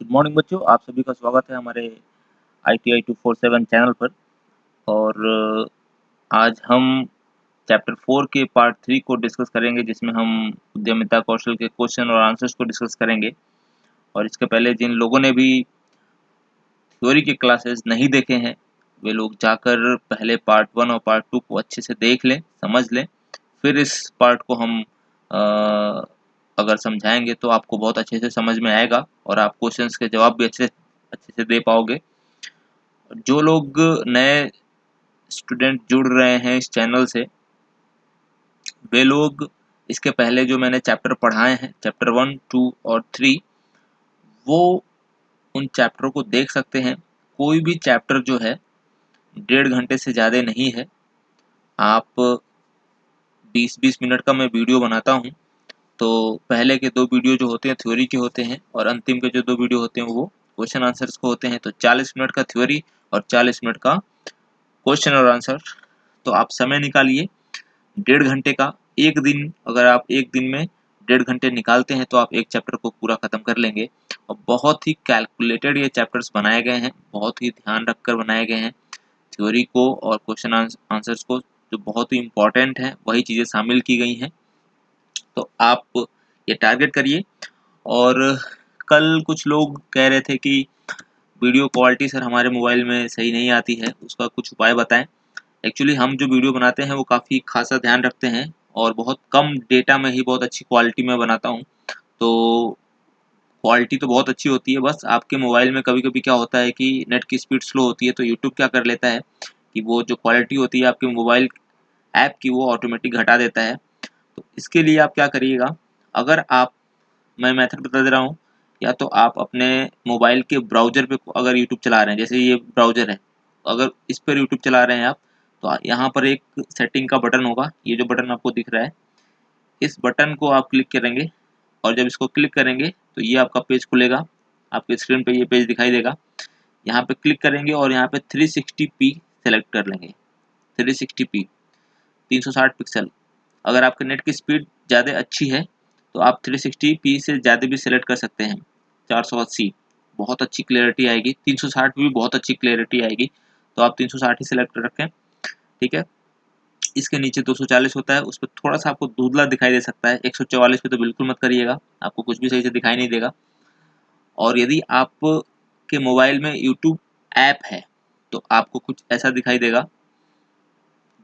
Good morning बच्चों, आप सभी का स्वागत है हमारे ITI 247 चैनल पर। और आज हम चैप्टर 4 के पार्ट 3 को डिस्कस करेंगे, जिसमें हम उद्यमिता कौशल के क्वेश्चन और आंसर्स को डिस्कस करेंगे। और इसके पहले जिन लोगों ने भी थ्योरी के क्लासेस नहीं देखे हैं, वे लोग जाकर पहले पार्ट 1 और पार्ट 2 को अच्छे से देख लें, समझ लें। फिर इस पार्ट को हम अगर समझाएंगे तो आपको बहुत अच्छे से समझ में आएगा और आप क्वेश्चंस के जवाब भी अच्छे से दे पाओगे। जो लोग नए स्टूडेंट जुड़ रहे हैं इस चैनल से, वे लोग इसके पहले जो मैंने चैप्टर पढ़ाए हैं, चैप्टर 1, 2 और 3, वो उन चैप्टरों को देख सकते हैं। कोई भी चैप्टर जो है 1.5 घंटे से ज़्यादा नहीं है। आप 20-20 मिनट का मैं वीडियो बनाता हूँ, तो पहले के 2 वीडियो जो होते हैं थ्योरी के होते हैं और अंतिम के जो 2 वीडियो होते हैं वो क्वेश्चन आंसर्स को होते हैं। तो 40 मिनट का थ्योरी और 40 मिनट का क्वेश्चन और आंसर। तो आप समय निकालिए 1.5 घंटे का। एक दिन, अगर आप एक दिन में 1.5 घंटे निकालते हैं तो आप एक चैप्टर को पूरा खत्म कर लेंगे। और बहुत ही कैलकुलेटेड ये चैप्टर्स बनाए गए हैं, बहुत ही ध्यान रखकर बनाए गए हैं। थ्योरी को और क्वेश्चन आंसर्स को जो बहुत ही इम्पोर्टेंट है वही चीज़ें शामिल की गई हैं। तो आप ये टारगेट करिए। और कल कुछ लोग कह रहे थे कि वीडियो क्वालिटी सर हमारे मोबाइल में सही नहीं आती है, उसका कुछ उपाय बताएं। एक्चुअली हम जो वीडियो बनाते हैं वो काफ़ी खासा ध्यान रखते हैं और बहुत कम डेटा में ही बहुत अच्छी क्वालिटी में बनाता हूँ। तो क्वालिटी तो बहुत अच्छी होती है, बस आपके मोबाइल में कभी-कभी क्या होता है कि नेट की स्पीड स्लो होती है, तो यूट्यूब क्या कर लेता है कि वो जो क्वालिटी होती है आपके मोबाइल ऐप की वो ऑटोमेटिक घटा देता है। तो इसके लिए आप क्या करिएगा, अगर आप, मैं मेथड बता दे रहा हूँ, या तो आप अपने मोबाइल के ब्राउज़र पे अगर यूट्यूब चला रहे हैं, जैसे ये ब्राउज़र है, अगर इस पर यूट्यूब चला रहे हैं आप, तो यहाँ पर एक सेटिंग का बटन होगा, ये जो बटन आपको दिख रहा है, इस बटन को आप क्लिक करेंगे। और जब इसको क्लिक करेंगे तो ये आपका पेज खुलेगा, आपके स्क्रीन पे ये पेज दिखाई देगा। यहाँ पे क्लिक करेंगे और यहाँ पे 360p सेलेक्ट कर लेंगे। 360p 360 pixel. अगर आपके नेट की स्पीड ज़्यादा अच्छी है तो आप 360p से ज़्यादा भी सिलेक्ट कर सकते हैं। 480 बहुत अच्छी क्लैरिटी आएगी, 360 भी बहुत अच्छी क्लैरिटी आएगी, तो आप 360 ही सिलेक्ट रखें। ठीक है। इसके नीचे 240 होता है, उस पर थोड़ा सा आपको धुंधला दिखाई दे सकता है। 144 पे तो बिल्कुल मत करिएगा, आपको कुछ भी सही से दिखाई नहीं देगा। और यदि आप के मोबाइल में यूट्यूब ऐप है तो आपको कुछ ऐसा दिखाई देगा,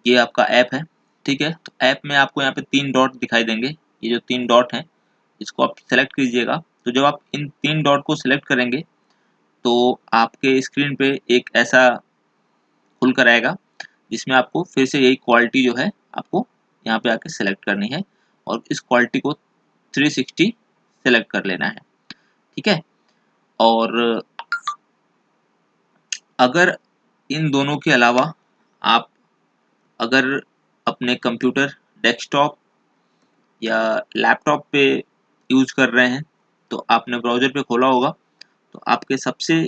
ये आपका ऐप है। ठीक है। तो ऐप में आपको यहाँ पे 3 डॉट दिखाई देंगे, ये जो 3 डॉट हैं इसको आप सेलेक्ट कीजिएगा। तो जब आप इन 3 डॉट को सिलेक्ट करेंगे तो आपके स्क्रीन पे एक ऐसा खुल कर आएगा जिसमें आपको फिर से यही क्वालिटी जो है आपको यहाँ पे आके सिलेक्ट करनी है और इस क्वालिटी को 360 सेलेक्ट कर लेना है। ठीक है। और अगर इन दोनों के अलावा आप अगर अपने कंप्यूटर, डेस्कटॉप या लैपटॉप पे यूज़ कर रहे हैं, तो आपने ब्राउज़र पे खोला होगा, तो आपके सबसे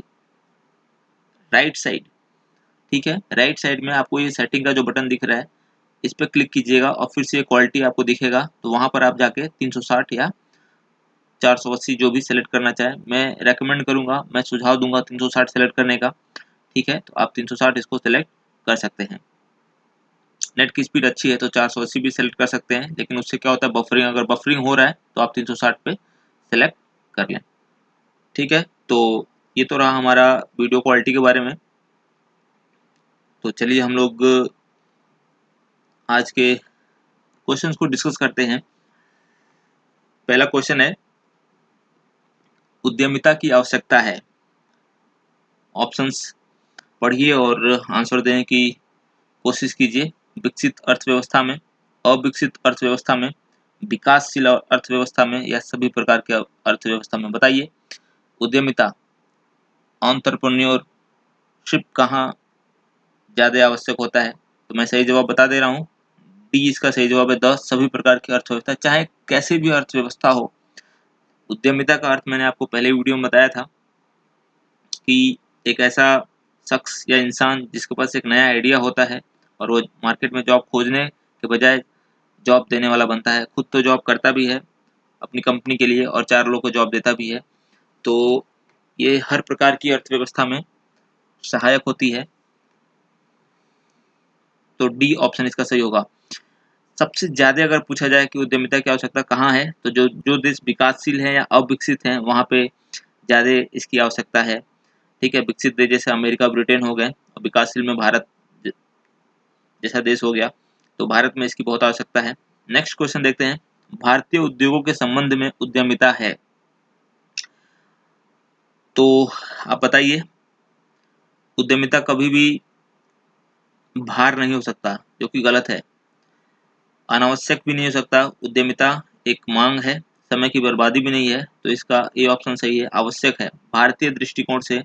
राइट साइड, ठीक है, राइट साइड में आपको ये सेटिंग का जो बटन दिख रहा है, इस पे क्लिक कीजिएगा और फिर से ये क्वालिटी आपको दिखेगा। तो वहाँ पर आप जाके 360 या 480 जो भी सेलेक्ट करना चाहें, मैं रेकमेंड करूँगा, मैं सुझाव दूँगा 360 सेलेक्ट करने का। ठीक है। तो आप 360 इसको सेलेक्ट कर सकते हैं। नेट की स्पीड अच्छी है तो 480 भी सेलेक्ट कर सकते हैं, लेकिन उससे क्या होता है, बफरिंग, अगर बफरिंग हो रहा है तो आप 360 पे सेलेक्ट कर लें। ठीक है। तो ये तो रहा हमारा वीडियो क्वालिटी के बारे में। तो चलिए हम लोग आज के क्वेश्चंस को डिस्कस करते हैं। पहला क्वेश्चन है, उद्यमिता की आवश्यकता है। ऑप्शंस पढ़िए और आंसर देने की कोशिश कीजिए। विकसित अर्थव्यवस्था में, अविकसित अर्थव्यवस्था में, विकासशील अर्थव्यवस्था में या सभी प्रकार के अर्थव्यवस्था में, बताइए उद्यमिता, एंटरप्रेन्योरशिप कहाँ ज़्यादा आवश्यक होता है। तो मैं सही जवाब बता दे रहा हूँ, डी इसका सही जवाब है। 10 सभी प्रकार की अर्थव्यवस्था, चाहे कैसी भी अर्थव्यवस्था हो। उद्यमिता का अर्थ मैंने आपको पहले वीडियो में बताया था कि एक ऐसा शख्स या इंसान जिसके पास एक नया आइडिया होता है और वो मार्केट में जॉब खोजने के बजाय जॉब देने वाला बनता है। खुद तो जॉब करता भी है अपनी कंपनी के लिए और 4 लोगों को जॉब देता भी है। तो ये हर प्रकार की अर्थव्यवस्था में सहायक होती है। तो डी ऑप्शन इसका सही होगा। सबसे ज़्यादा अगर पूछा जाए कि उद्यमिता की आवश्यकता कहाँ है, तो जो देश विकासशील हैं या अविकसित हैं, वहाँ पे ज़्यादा इसकी आवश्यकता है। ठीक है, विकसित देश जैसे अमेरिका, ब्रिटेन हो गए, और विकासशील में भारत जैसा देश हो गया, तो भारत में इसकी बहुत आवश्यकता है। नेक्स्ट क्वेश्चन देखते हैं, भारतीय उद्योगों के संबंध में उद्यमिता है। तो आप बताइए, उद्यमिता कभी भी भार नहीं हो सकता, जो कि गलत है। अनावश्यक भी नहीं हो सकता। उद्यमिता एक मांग है, समय की बर्बादी भी नहीं है, तो इसका ए ऑप्शन सही है, आवश्यक है। भारतीय दृष्टिकोण से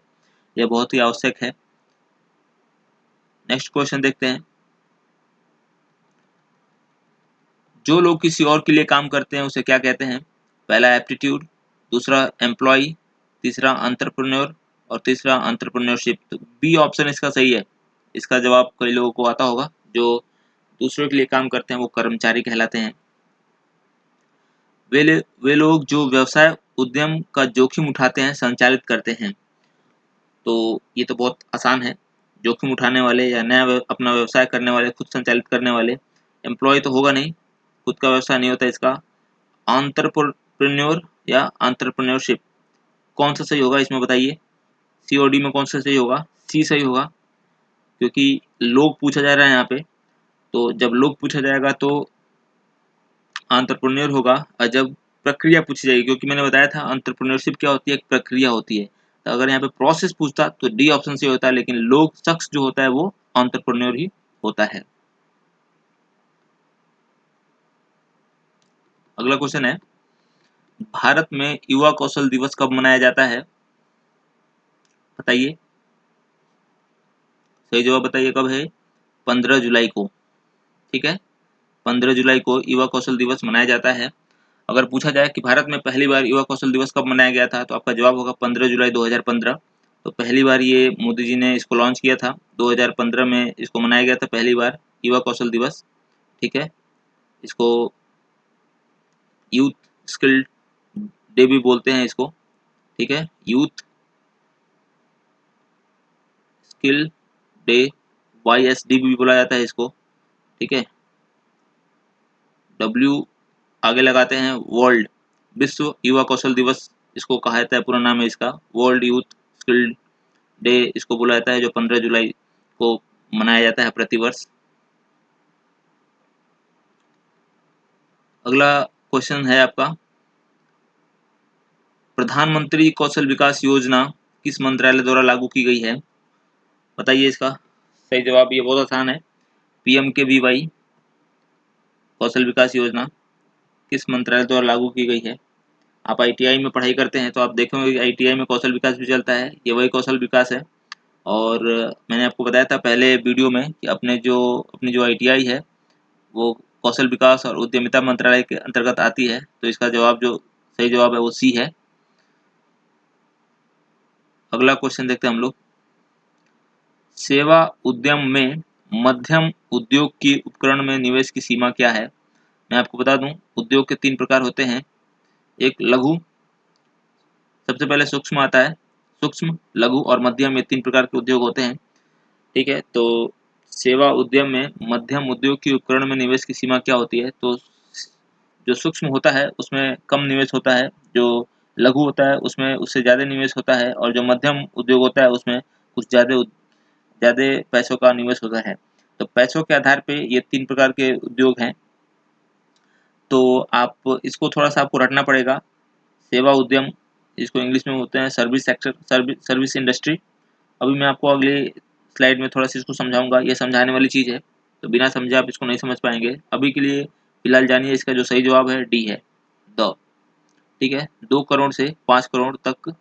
यह बहुत ही आवश्यक है। नेक्स्ट क्वेश्चन देखते हैं, जो लोग किसी और के लिए काम करते हैं उसे क्या कहते हैं? पहला एप्टीट्यूड, दूसरा एम्प्लॉय, तीसरा एंटरप्रेन्योर और तीसरा एंटरप्रेन्योरशिप। तो बी ऑप्शन इसका सही है। इसका जवाब कई लोगों को आता होगा। जो दूसरों के लिए काम करते हैं वो कर्मचारी कहलाते हैं। वे लोग जो व्यवसाय उद्यम का जोखिम उठाते हैं, संचालित करते हैं। तो ये तो बहुत आसान है। जोखिम उठाने वाले या अपना व्यवसाय करने वाले, खुद संचालित करने वाले। एम्प्लॉय तो होगा नहीं, खुद का व्यवसाय नहीं होता इसका। एंटरप्रेन्योर या एंटरप्रेन्योरशिप, कौन सा सही होगा इसमें बताइए? सी और डी में कौन सा सही होगा? सी सही होगा, क्योंकि लोग पूछा जा रहा है यहाँ पे। तो जब लोग पूछा जाएगा तो एंटरप्रेन्योर होगा, और जब प्रक्रिया पूछी जाएगी, क्योंकि मैंने बताया था एंटरप्रेन्योरशिप क्या होती है, एक प्रक्रिया होती है। तो अगर यहाँ पे प्रोसेस पूछता तो डी ऑप्शन से होता है, लेकिन लोग, शख्स जो होता है वो एंटरप्रेन्योर ही होता है। अगला क्वेश्चन है, भारत में युवा कौशल दिवस कब मनाया जाता है? बताइए, सही जवाब बताइए कब है? 15 जुलाई को। ठीक है, 15 जुलाई को युवा कौशल दिवस मनाया जाता है। अगर पूछा जाए कि भारत में पहली बार युवा कौशल दिवस कब मनाया गया था, तो आपका जवाब होगा 15 जुलाई 2015। तो पहली बार ये मोदी जी ने इसको लॉन्च किया था, 2015 में इसको मनाया गया था पहली बार, युवा कौशल दिवस। ठीक है, इसको यूथ स्किल डे भी बोलते हैं इसको। ठीक है, यूथ स्किल डे, YSD भी बोला जाता है इसको। ठीक है, W आगे लगाते हैं, वर्ल्ड, विश्व युवा कौशल दिवस इसको कहा जाता है, पूरा नाम है इसका वर्ल्ड यूथ स्किल डे इसको बोला जाता है, जो 15 जुलाई को मनाया जाता है प्रतिवर्ष। अगला क्वेश्चन है आपका, प्रधानमंत्री कौशल विकास योजना किस मंत्रालय द्वारा लागू की गई है? बताइए इसका सही जवाब। ये बहुत आसान है, PMKVY कौशल विकास योजना किस मंत्रालय द्वारा लागू की गई है? आप ITI में पढ़ाई करते हैं तो आप देखेंगे कि ITI में कौशल विकास भी चलता है, ये वही कौशल विकास है। और मैंने आपको बताया था पहले वीडियो में कि अपनी जो ITI है वो कौशल विकास और उद्यमिता मंत्रालय के अंतर्गत आती है। तो इसका जवाब, जो सही जवाब है, वो सी है। अगला क्वेश्चन देखते हैं हम लोग, सेवा उद्यम में मध्यम उद्योग की उपकरण में निवेश की सीमा क्या है? मैं आपको बता दूं, उद्योग के 3 प्रकार होते हैं। एक लघु, सबसे पहले सूक्ष्म आता है। सूक्ष्म, लघु और मध्यम, ये 3 प्रकार के उद्योग होते हैं। ठीक है, तो सेवा उद्यम में मध्यम उद्योग की उपकरण में निवेश की सीमा क्या होती है? तो जो सूक्ष्म होता है उसमें कम निवेश होता है, जो लघु होता है उसमें उससे ज़्यादा निवेश होता है, और जो मध्यम उद्योग होता है उसमें कुछ ज़्यादा पैसों का निवेश होता है। तो पैसों के आधार पे ये 3 प्रकार के उद्योग हैं। तो आप इसको थोड़ा-सा आपको रटना पड़ेगा। सेवा उद्यम, इसको इंग्लिश में बोलते हैं सर्विस सेक्टर, सर्विस इंडस्ट्री। अभी मैं आपको अगले स्लाइड में थोड़ा-सा इसको समझाऊँगा, ये समझाने वाली चीज़ है, तो बिना समझे आप इसको नहीं समझ पाएँगे। अभी के लिए फिलहाल जानिए, इसका जो सही जवाब है डी है, द। ठीक है, 2 करोड़ से 5 करोड़ तक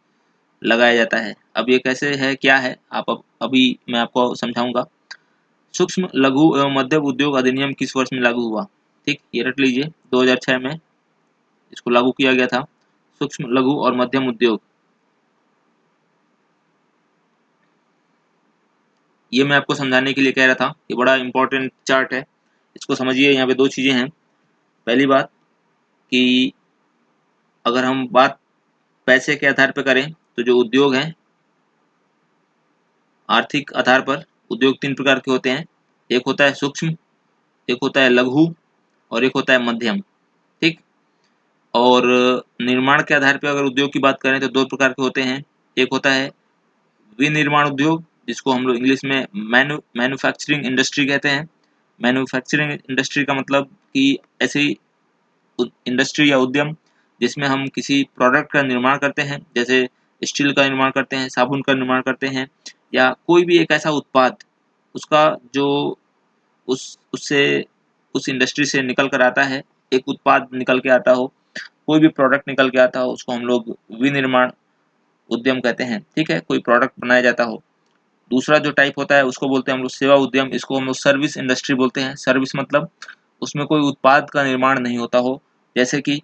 लगाया जाता है। अब ये कैसे है, क्या है, अभी मैं आपको समझाऊँगा। सूक्ष्म, लघु एवं मध्यम उद्योग अधिनियम किस वर्ष में लागू हुआ? ठीक, ये रट लीजिए, 2006 में इसको लागू किया गया था, सूक्ष्म, लघु और मध्यम उद्योग। ये मैं आपको समझाने के लिए कह रहा था, ये बड़ा इंपॉर्टेंट चार्ट है, इसको समझिए। यहाँ पे 2 चीज़ें हैं। पहली बात कि अगर हम बात पैसे के आधार पे करें तो जो उद्योग हैं, आर्थिक आधार पर उद्योग 3 प्रकार के होते हैं। एक होता है सूक्ष्म, एक होता है लघु और एक होता है मध्यम, ठीक। और निर्माण के आधार पे अगर उद्योग की बात करें तो 2 प्रकार के होते हैं। एक होता है विनिर्माण उद्योग, जिसको हम लोग इंग्लिश में मैन्युफैक्चरिंग इंडस्ट्री कहते हैं। मैन्युफैक्चरिंग इंडस्ट्री का मतलब कि ऐसी इंडस्ट्री या उद्यम जिसमें हम किसी प्रोडक्ट का निर्माण करते हैं, जैसे स्टील का निर्माण करते हैं, साबुन का निर्माण करते हैं, या कोई भी एक ऐसा उत्पाद, उसका जो उससे उस इंडस्ट्री से निकल कर आता है, एक उत्पाद निकल के आता हो, कोई भी प्रोडक्ट निकल के आता हो, उसको हम लोग विनिर्माण उद्यम कहते हैं, ठीक है। कोई प्रोडक्ट बनाया जाता हो। दूसरा जो टाइप होता है उसको बोलते हैं हम लोग सेवा उद्यम, इसको हम लोग सर्विस इंडस्ट्री बोलते हैं। सर्विस मतलब उसमें कोई उत्पाद का निर्माण नहीं होता हो, जैसे कि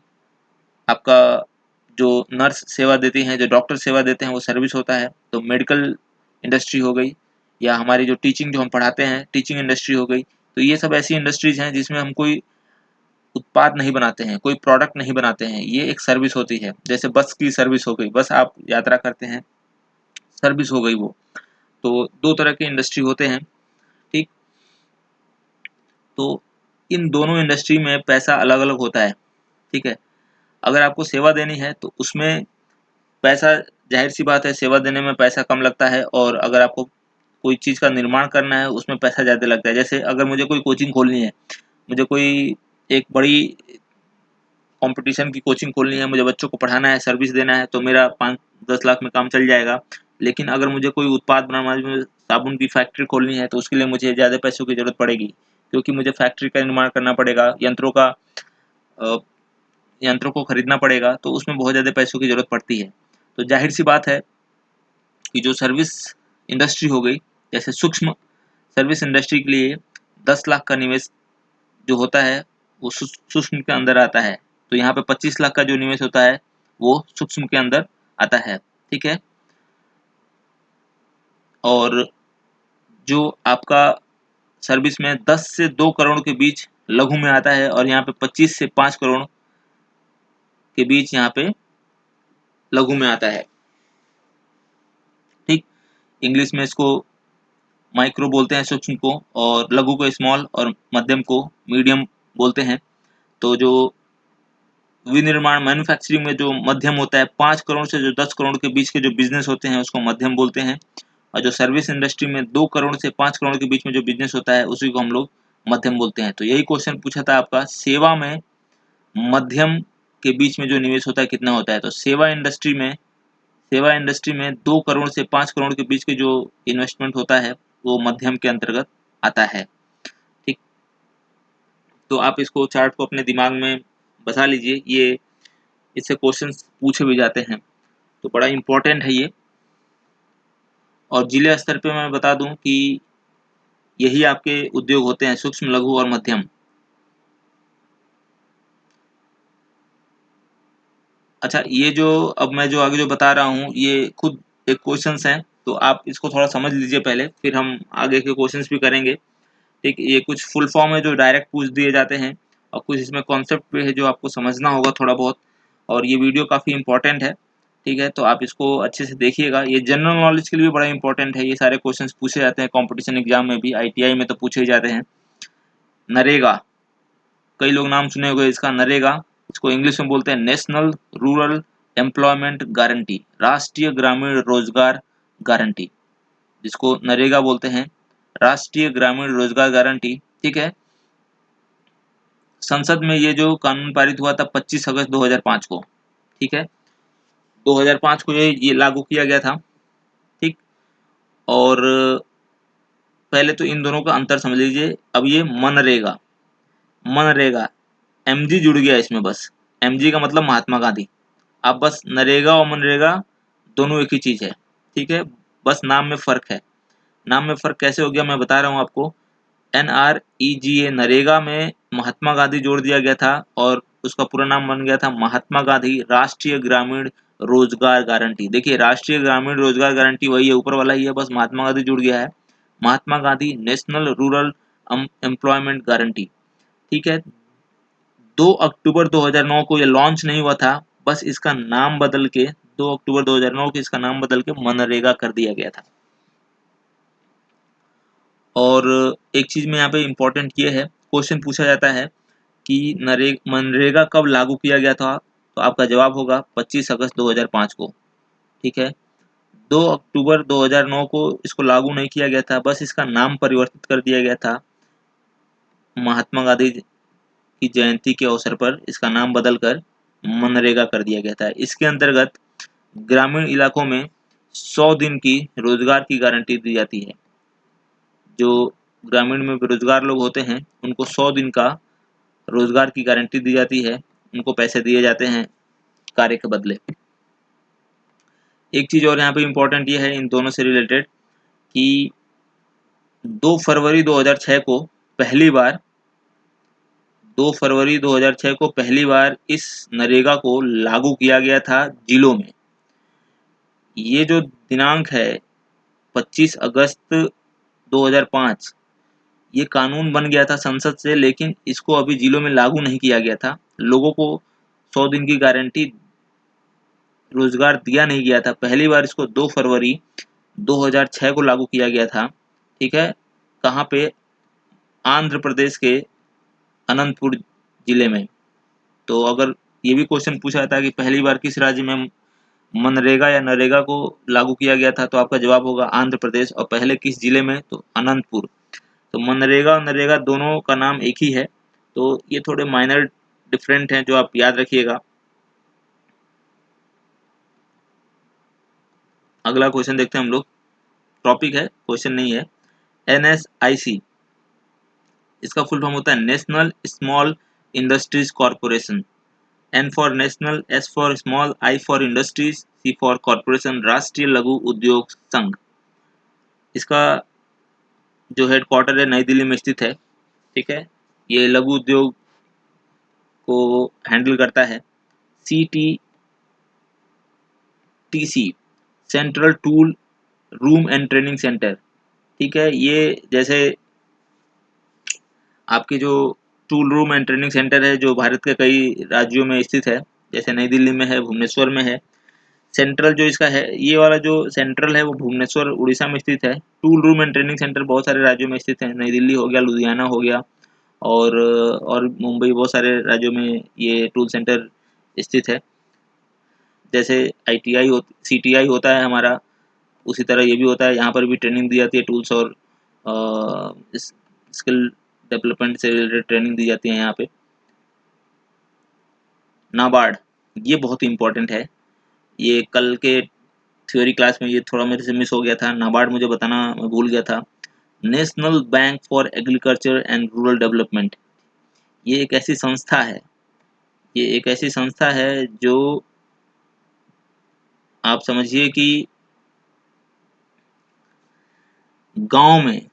आपका जो नर्स सेवा देती हैं, जो डॉक्टर सेवा देते हैं, वो सर्विस होता है। तो मेडिकल इंडस्ट्री हो गई, या हमारी जो टीचिंग जो हम पढ़ाते हैं, टीचिंग इंडस्ट्री हो गई। तो ये सब ऐसी इंडस्ट्रीज हैं जिसमें हम कोई उत्पाद नहीं बनाते हैं, कोई प्रोडक्ट नहीं बनाते हैं, ये एक सर्विस होती है। जैसे बस की सर्विस हो गई, बस आप यात्रा करते हैं, सर्विस हो गई वो। तो 2 तरह के इंडस्ट्री होते हैं, ठीक। तो इन दोनों इंडस्ट्री में पैसा अलग-अलग होता है, ठीक है। अगर आपको सेवा देनी है तो उसमें पैसा, ज़ाहिर-सी बात है, सेवा देने में पैसा कम लगता है, और अगर आपको कोई चीज़ का निर्माण करना है उसमें पैसा ज़्यादा लगता है। जैसे अगर मुझे कोई कोचिंग खोलनी है, मुझे कोई एक बड़ी कॉम्पिटिशन की कोचिंग खोलनी है, मुझे बच्चों को पढ़ाना है, सर्विस देना है, तो मेरा 5-10 लाख में काम चल जाएगा। लेकिन अगर मुझे कोई उत्पाद बनाना है, मुझे साबुन की फैक्ट्री खोलनी है, तो उसके लिए मुझे ज़्यादा पैसों की ज़रूरत पड़ेगी, क्योंकि मुझे फैक्ट्री का निर्माण करना पड़ेगा, अ, यंत्रों को खरीदना पड़ेगा, तो उसमें बहुत ज़्यादा पैसों की ज़रूरत पड़ती है। तो ज़ाहिर-सी बात है कि जो सर्विस इंडस्ट्री हो गई, जैसे सूक्ष्म सर्विस इंडस्ट्री के लिए 10 लाख का निवेश जो होता है, वो सूक्ष्म के अंदर आता है। तो यहाँ पे 25 लाख का जो निवेश होता है, वो सूक्ष्म के अंदर आता है, ठीक है। और जो आपका सर्विस में 10 से 2 करोड़ के बीच लघु में आता है, और यहाँ पे 25 से 5 करोड़ के बीच यहाँ पे लघु में आता है, ठीक। इंग्लिश में इसको माइक्रो बोलते हैं सूक्ष्म को, और लघु को स्मॉल, और मध्यम को मीडियम बोलते हैं। तो जो विनिर्माण मैन्युफैक्चरिंग में जो मध्यम होता है, 5 करोड़ से जो 10 करोड़ के बीच के जो बिजनेस होते हैं उसको मध्यम बोलते हैं, और जो सर्विस इंडस्ट्री में 2 करोड़ से 5 करोड़ के बीच में जो बिजनेस होता है उसी को हम लोग मध्यम बोलते हैं। तो यही क्वेश्चन पूछा था आपका, सेवा में मध्यम के बीच में जो निवेश होता है कितना होता है। तो सेवा इंडस्ट्री में 2 करोड़ से 5 करोड़ के बीच के जो इन्वेस्टमेंट होता है वो मध्यम के अंतर्गत आता है, ठीक। तो आप इसको चार्ट को अपने दिमाग में बसा लीजिए, ये इससे क्वेश्चंस पूछे भी जाते हैं, तो बड़ा इम्पोर्टेंट है ये। और जिले स्तर पे मैं बता दूं कि यही आपके उद्योग होते हैं, सूक्ष्म, लघु और मध्यम। अच्छा, ये जो अब मैं जो आगे जो बता रहा हूँ ये खुद एक क्वेश्चंस हैं, तो आप इसको थोड़ा समझ लीजिए पहले, फिर हम आगे के क्वेश्चंस भी करेंगे, ठीक। ये कुछ फुल फॉर्म है जो डायरेक्ट पूछ दिए जाते हैं, और कुछ इसमें कॉन्सेप्ट भी है जो आपको समझना होगा थोड़ा बहुत। और ये वीडियो काफ़ी इंपॉर्टेंट है, ठीक है। तो आप इसको अच्छे से देखिएगा, ये जनरल नॉलेज के लिए भी बड़ा इंपॉर्टेंट है। ये सारे क्वेश्चंस पूछे जाते हैं कॉम्पिटिशन एग्जाम में भी, ITI में तो पूछे ही जाते हैं। नरेगा, कई लोग नाम सुने होंगे इसका, नरेगा। इसको इंग्लिश में बोलते हैं नेशनल रूरल एम्प्लॉयमेंट गारंटी, राष्ट्रीय ग्रामीण रोजगार गारंटी, जिसको नरेगा बोलते हैं, राष्ट्रीय ग्रामीण रोजगार गारंटी, ठीक है। संसद में ये जो कानून पारित हुआ था 25 अगस्त 2005 को, ठीक है। 2005 को ये लागू किया गया था, ठीक। और पहले तो इन दोनों का अंतर समझ लीजिए। अब ये मनरेगा, मनरेगा, MG जुड़ गया इसमें, बस MG का मतलब महात्मा गांधी। अब बस नरेगा और मनरेगा दोनों एक ही चीज है, ठीक है, बस नाम में फर्क है। नाम में फर्क कैसे हो गया मैं बता रहा हूँ आपको। NREGA, नरेगा में महात्मा गांधी जोड़ दिया गया था, और उसका पूरा नाम बन गया था महात्मा गांधी राष्ट्रीय ग्रामीण रोजगार गारंटी। देखिए, राष्ट्रीय ग्रामीण रोजगार गारंटी वही है, ऊपर वाला ही है, बस महात्मा गांधी जुड़ गया है, Mahatma Gandhi national rural employment guarantee, ठीक है। 2 अक्टूबर 2009 को ये लॉन्च नहीं हुआ था, बस इसका नाम बदल के 2 अक्टूबर 2009 को इसका नाम बदल के मनरेगा कर दिया गया था। और एक चीज में यहाँ पे इम्पोर्टेंट ये है, क्वेश्चन पूछा जाता है कि मनरेगा कब लागू किया गया था, तो आपका जवाब होगा 25 अगस्त 2005 को। ठीक है, 2 अक्टूबर 2009 को इसको लागू नहीं किया गया था, बस इसका नाम परिवर्तित कर दिया गया था। महात्मा गांधी की जयंती के अवसर पर इसका नाम बदलकर मनरेगा कर दिया गया था। इसके अंतर्गत ग्रामीण इलाकों में 100 दिन की रोजगार की गारंटी दी जाती है। जो ग्रामीण में बेरोजगार लोग होते हैं उनको 100 दिन का रोजगार की गारंटी दी जाती है, उनको पैसे दिए जाते हैं कार्य के बदले। एक चीज और यहाँ पे इम्पोर्टेंट ये है इन दोनों से रिलेटेड कि 2 फरवरी 2006 को पहली बार 2 फरवरी 2006 को पहली बार इस नरेगा को लागू किया गया था जिलों में। ये जो दिनांक है 25 अगस्त 2005, ये कानून बन गया था संसद से, लेकिन इसको अभी जिलों में लागू नहीं किया गया था। लोगों को 100 दिन की गारंटी रोजगार दिया नहीं गया था। पहली बार इसको 2 फरवरी 2006 को लागू किया गया था। ठीक है, कहाँ पे? आंध्र प्रदेश के अनंतपुर जिले में। तो अगर ये भी क्वेश्चन पूछा जाता है कि पहली बार किस राज्य में मनरेगा या नरेगा को लागू किया गया था, तो आपका जवाब होगा आंध्र प्रदेश। और पहले किस जिले में? तो अनंतपुर। तो मनरेगा और नरेगा दोनों का नाम एक ही है, तो ये थोड़े माइनर डिफरेंट हैं जो आप याद रखिएगा। अगला क्वेश्चन देखते हैं हम लोग। टॉपिक है, क्वेश्चन नहीं है। NSIC, इसका फुल फॉर्म होता है national small industries corporation. N for national, S for small, I for industries, C for corporation, राष्ट्रीय लघु उद्योग संघ। इसका जो हेडक्वार्टर है नई दिल्ली में स्थित है। ठीक है, ये लघु उद्योग को हैंडल करता है। CTTC, central tool room and training centre. ठीक है, ये जैसे आपके जो tool room and training centre है जो भारत के कई राज्यों में स्थित है, जैसे नई दिल्ली में है, भुवनेश्वर में है। सेंट्रल जो इसका है, ये वाला जो सेंट्रल है वो भुवनेश्वर उड़ीसा में स्थित है। Tool room and training centre बहुत सारे राज्यों में स्थित है, नई दिल्ली हो गया, लुधियाना हो गया, और मुंबई, बहुत सारे राज्यों में ये टूल सेंटर स्थित है। जैसे ITI CTI होता है हमारा, उसी तरह ये भी होता है। यहाँ पर भी ट्रेनिंग दी जाती है, टूल्स और स्किल डेवलपमेंट से रिलेटेड ट्रेनिंग दी जाती है यहाँ पे। नाबार्ड, ये बहुत इंपॉर्टेंट है। ये कल के थ्योरी क्लास में ये थोड़ा मेरे से मिस हो गया था, नाबार्ड मुझे बताना मैं भूल गया था। National bank for agriculture and rural development, ये एक ऐसी संस्था है, ये एक ऐसी संस्था है जो आप समझिए कि गांव में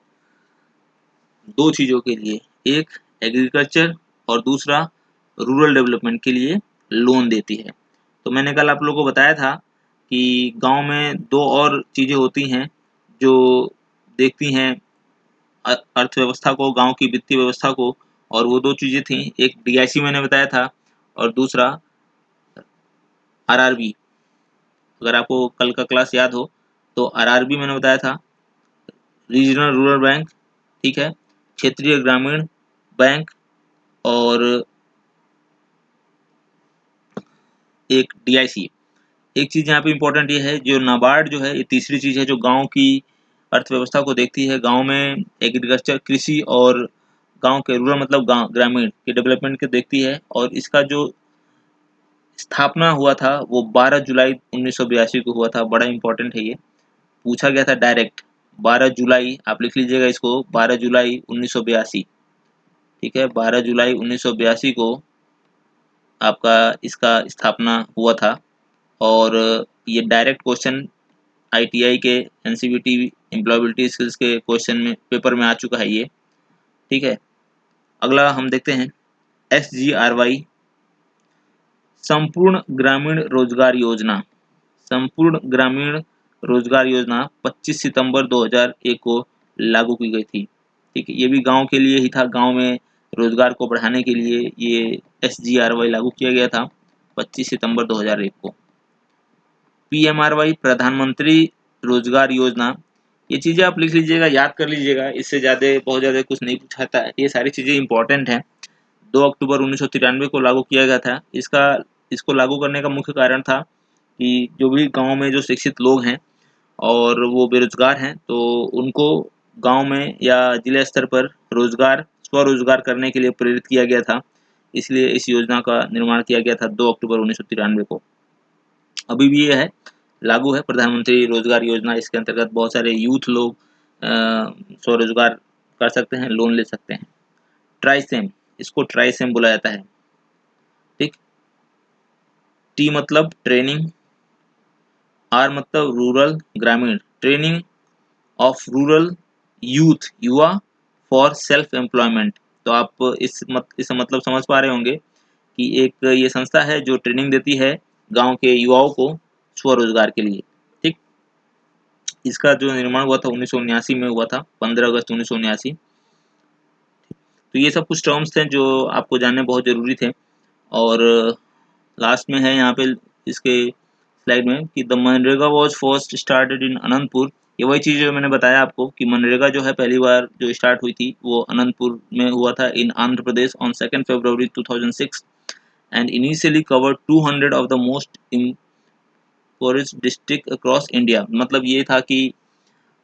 दो चीजों के लिए, एक एग्रीकल्चर और दूसरा रूरल डेवलपमेंट के लिए लोन देती है। तो मैंने कल आप लोगों को बताया था कि गांव में दो और चीजें होती हैं जो देखती हैं अर्थव्यवस्था को, गांव की वित्तीय व्यवस्था को, और वो दो चीजें थी, एक DIC मैंने बताया था और दूसरा RRB। अगर आपको कल का क्लास याद हो तो RRB मैंने बताया था, रीजनल रूरल बैंक। ठीक है, क्षेत्रीय ग्रामीण बैंक, और एक DIC। एक चीज यहाँ पे इम्पोर्टेंट ये है, जो नाबार्ड जो है ये तीसरी चीज है जो गांव की अर्थव्यवस्था को देखती है। गांव में एग्रीकल्चर, कृषि, और गांव के रूरल मतलब गांव ग्रामीण के डेवलपमेंट को देखती है। और इसका जो स्थापना हुआ था वो 12 जुलाई 1982 को हुआ था। बड़ा इंपॉर्टेंट है, ये पूछा गया था डायरेक्ट। 12 जुलाई आप लिख लीजिएगा इसको, 12 जुलाई 1982। ठीक है, 12 जुलाई 1982 को आपका इसका स्थापना हुआ था। और ये डायरेक्ट क्वेश्चन ITI के NCVT एम्प्लॉयबिलिटी स्किल्स के क्वेश्चन में पेपर में आ चुका है ये। ठीक है, अगला हम देखते हैं SGRY, संपूर्ण ग्रामीण रोजगार योजना। संपूर्ण ग्रामीण रोजगार योजना 25 सितंबर 2001 को लागू की गई थी। ठीक है, ये भी गांव के लिए ही था, गांव में रोजगार को बढ़ाने के लिए ये SGRY लागू किया गया था 25 सितंबर 2001 को। PMRY प्रधानमंत्री रोजगार योजना, ये चीज़ें आप लिख लीजिएगा, याद कर लीजिएगा, इससे ज़्यादा बहुत ज़्यादा कुछ नहीं पूछाता है। ये सारी चीज़ें इम्पोर्टेंट हैं। 2 अक्टूबर 1993 को लागू किया गया था। इसको लागू करने का मुख्य कारण था कि जो भी गाँव में जो शिक्षित लोग हैं और वो बेरोज़गार हैं, तो उनको गाँव में या जिला स्तर पर स्वरोज़गार करने के लिए प्रेरित किया गया था। इसलिए इस योजना का निर्माण किया गया था 2 अक्टूबर 1993 को। अभी भी ये है, लागू है प्रधानमंत्री रोज़गार योजना। इसके अंतर्गत बहुत सारे यूथ लोग स्वरोज़गार कर सकते हैं, लोन ले सकते हैं। ट्राइसेम, इसको ट्राइसेम बोला जाता है, ठीक। टी मतलब ट्रेनिंग, आर मतलब रूरल ग्रामीण, ट्रेनिंग ऑफ रूरल युवा फॉर सेल्फ एम्प्लॉयमेंट। तो आप इससे मतलब समझ पा रहे होंगे कि एक ये संस्था है जो ट्रेनिंग देती है गांव के युवाओं को स्वरोजगार के लिए, ठीक। इसका जो निर्माण हुआ था 1979 में हुआ था, 15 अगस्त 1979। तो ये सब कुछ टर्म्स थे जो आपको जानने बहुत ज़रूरी थे। और लास्ट में है यहाँ पे इसके स्लाइड में कि the MNREGA was first started in Anantapur. ये वही चीज़ जो मैंने बताया आपको कि मनरेगा जो है पहली बार जो स्टार्ट हुई थी वो अनंतपुर में हुआ था in Andhra Pradesh on 2 February 2006 and initially covered 200 of the most impoverished district across India. मतलब ये था कि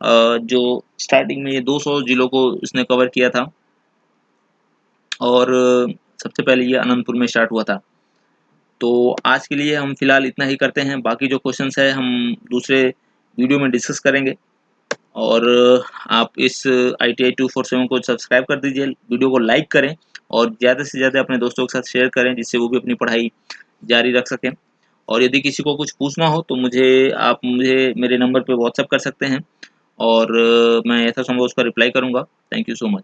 जो स्टार्टिंग में ये 200 जिलों को इसने कवर किया था और सबसे पहले ये अनंतपुर में स्टार्ट हुआ था। तो आज के लिए हम फिलहाल इतना ही करते हैं, बाकी जो क्वेश्चंस है हम दूसरे वीडियो में डिस्कस करेंगे। और आप इस ITI 247 को सब्सक्राइब कर दीजिए, वीडियो को लाइक करें और ज़्यादा से ज़्यादा अपने दोस्तों के साथ शेयर करें जिससे वो भी अपनी पढ़ाई जारी रख सकें। और यदि किसी को कुछ पूछना हो तो आप मुझे मेरे नंबर पे व्हाट्सएप कर सकते हैं और मैं यथासंभव उसका रिप्लाई करूँगा। Thank you so much.